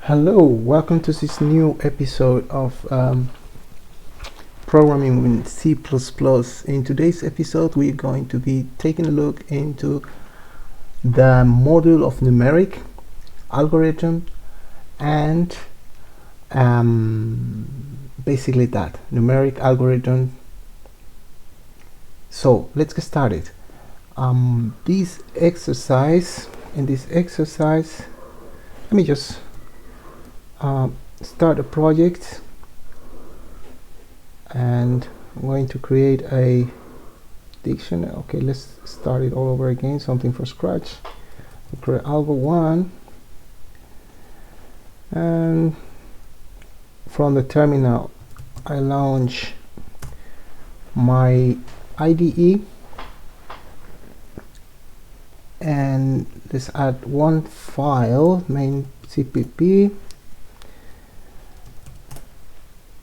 Hello, welcome to this new episode of programming with C++. In today's episode, we're going to be taking a look into the module of numeric algorithm and basically that numeric algorithm. So let's get started. In this exercise, let me just start a project, and I'm going to create a dictionary. Okay, let's start it all over again, something from scratch. I'll create algo 1, and from the terminal I launch my IDE, and let's add one file, main cpp.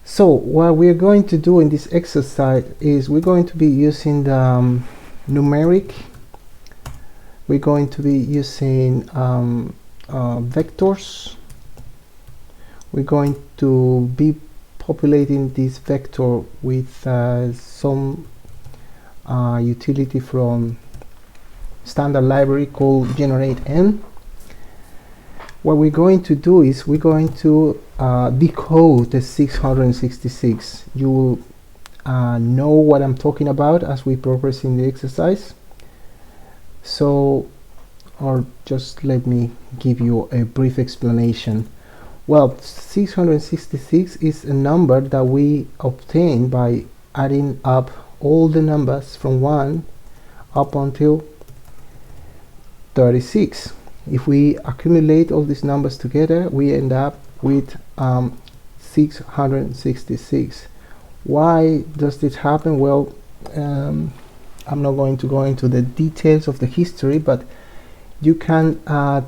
So what we're going to do in this exercise is we're going to be using the numeric. We're going to be using vectors. We're going to be populating this vector with some utility from standard library called generate_n. What we're going to do is we're going to decode the 666. You will know what I'm talking about as we progress in the exercise. So, or just let me give you a brief explanation. Well, 666 is a number that we obtain by adding up all the numbers from 1 up until 36. If we accumulate all these numbers together, we end up with 666. Why does this happen? Well, I'm not going to go into the details of the history, but you can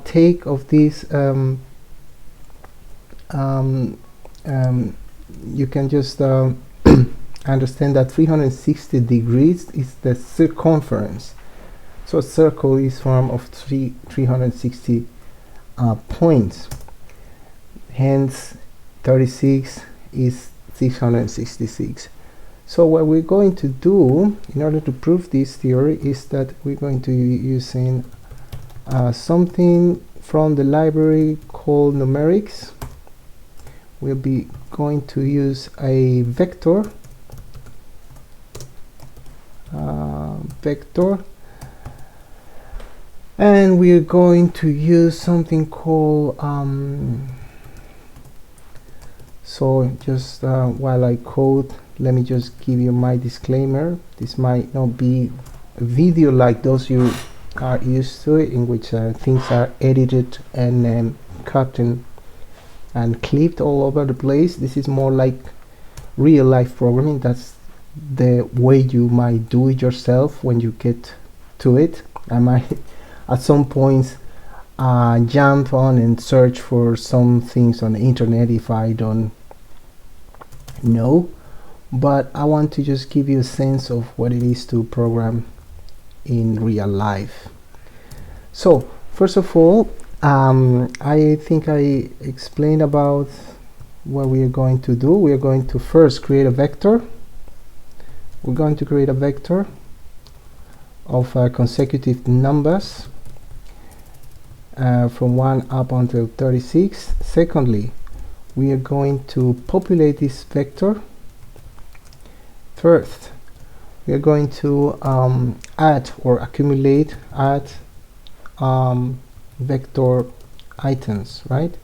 take of this you can just understand that 360 degrees is the circumference. So a circle is formed of 360 points. Hence 36 is 666. So what we're going to do in order to prove this theory is that we're going to be using something from the library called numerics. We'll be going to use a vector and we're going to use something called so just while I code, let me just give you my disclaimer. This might not be a video like those you are used to, in which things are edited and cut and clipped all over the place. This is more like real life programming. That's the way you might do it yourself when you get to it. I might at some points jump on and search for some things on the internet if I don't know, but I want to just give you a sense of what it is to program in real life. So first of all, I think I explained about what we are going to do. We are going to first create a vector. We're going to create a vector of consecutive numbers from 1 up until 36. Secondly, we are going to populate this vector. Third, we are going to add or accumulate vector items, right?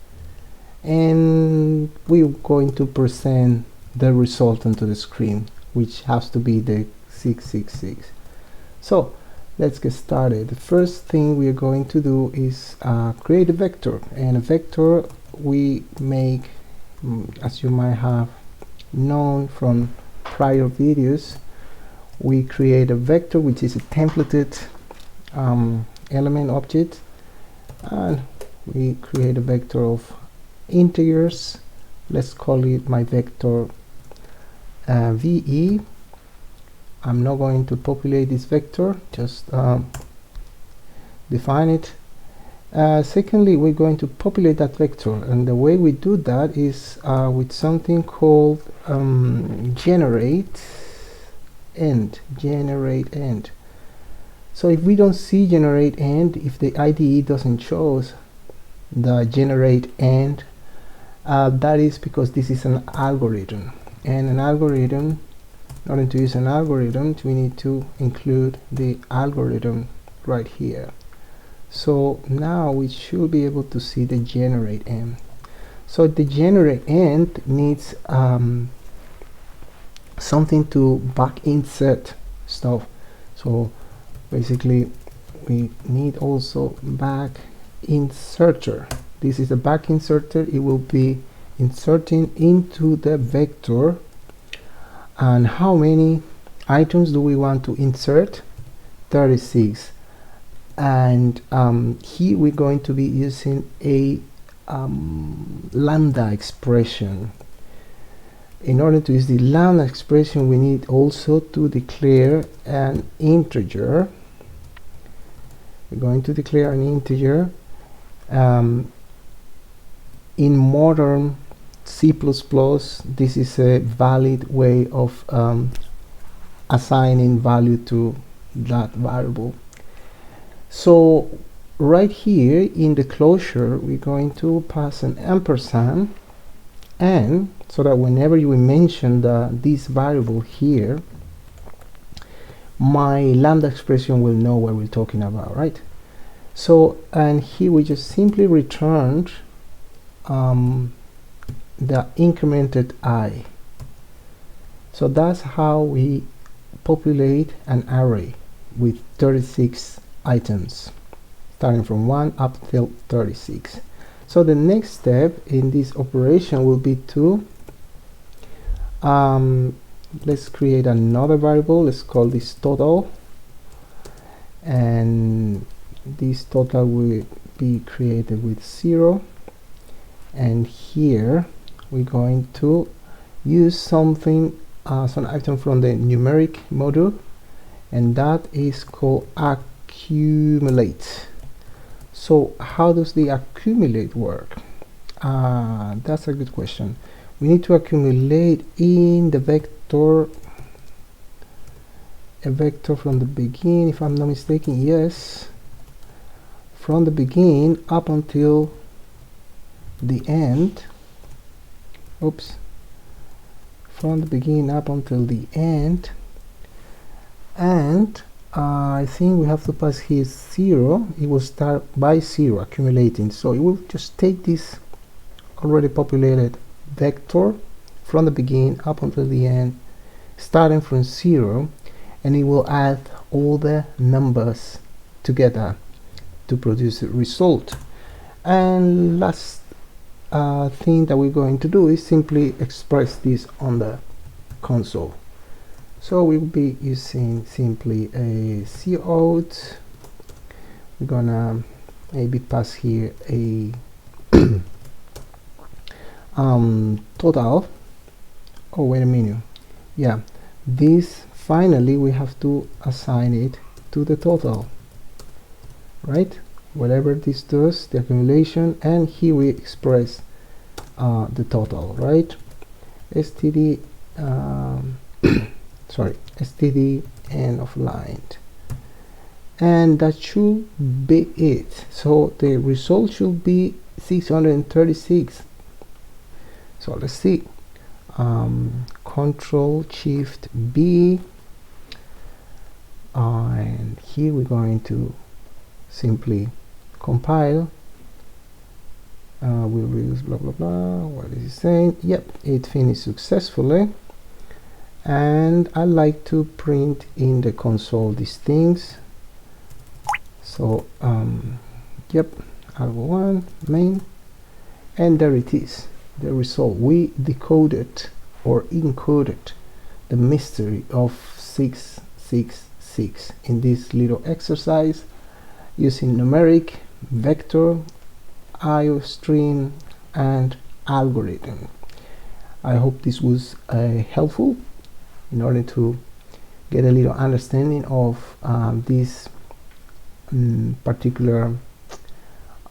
And we're going to present the result onto the screen, which has to be the 666. So let's get started. The first thing we are going to do is create a vector, and a vector we make, as you might have known from prior videos, we create a vector which is a templated element object, and we create a vector of integers. Let's call it my vector VE. I'm not going to populate this vector, just define it, Secondly, we're going to populate that vector, and the way we do that is with something called generate end. So if we don't see generate end, if the IDE doesn't show the generate end, that is because this is an algorithm, and an algorithm, in order to use an algorithm, we need to include the algorithm right here. So now we should be able to see the generate end. So the generate end needs something to back insert stuff. So basically we need also back inserter. This is a back inserter. It will be inserting into the vector. And how many items do we want to insert? 36. And here we're going to be using a lambda expression. In order to use the lambda expression, we need also to declare an integer. We're going to declare an integer. In modern C++, this is a valid way of assigning value to that variable. So right here in the closure, we're going to pass an ampersand, and so that whenever you mention this variable here, my lambda expression will know what we're talking about, right? So, and here we just simply returned the incremented I. So that's how we populate an array with 36 items, starting from 1 up till 36. So the next step in this operation will be to let's create another variable. Let's call this total, and this total will be created with 0. And here we're going to use something, some item from the numeric module, and that is called accumulate. So how does the accumulate work? That's a good question. We need to accumulate in the vector, a vector from the beginning, if I'm not mistaken. Yes, from the beginning up until the end. Oops, from the beginning up until the end. And I think we have to pass here 0. It will start by 0 accumulating, so it will just take this already populated vector from the beginning up until the end, starting from 0, and it will add all the numbers together to produce a result. And last thing that we're going to do is simply express this on the console. So we will be using simply a cout. We're gonna maybe pass here a total. Oh, wait a minute. Yeah, this finally we have to assign it to the total, right? Whatever this does, the accumulation, and here we express the total, right? std sorry, std end of line, and that should be it. So the result should be 636. So let's see. Control Shift B, and here we're going to simply compile. We'll use blah blah blah. What is it saying? Yep, it finished successfully. And I like to print in the console these things. So yep, algo1 main, and there it is, the result. We decoded or encoded the mystery of 666 in this little exercise using numeric, vector, IO string, and algorithm. I hope this was helpful in order to get a little understanding of this particular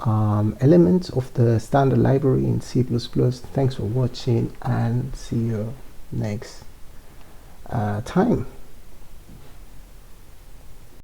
elements of the standard library in C++. Thanks for watching, and see you next time.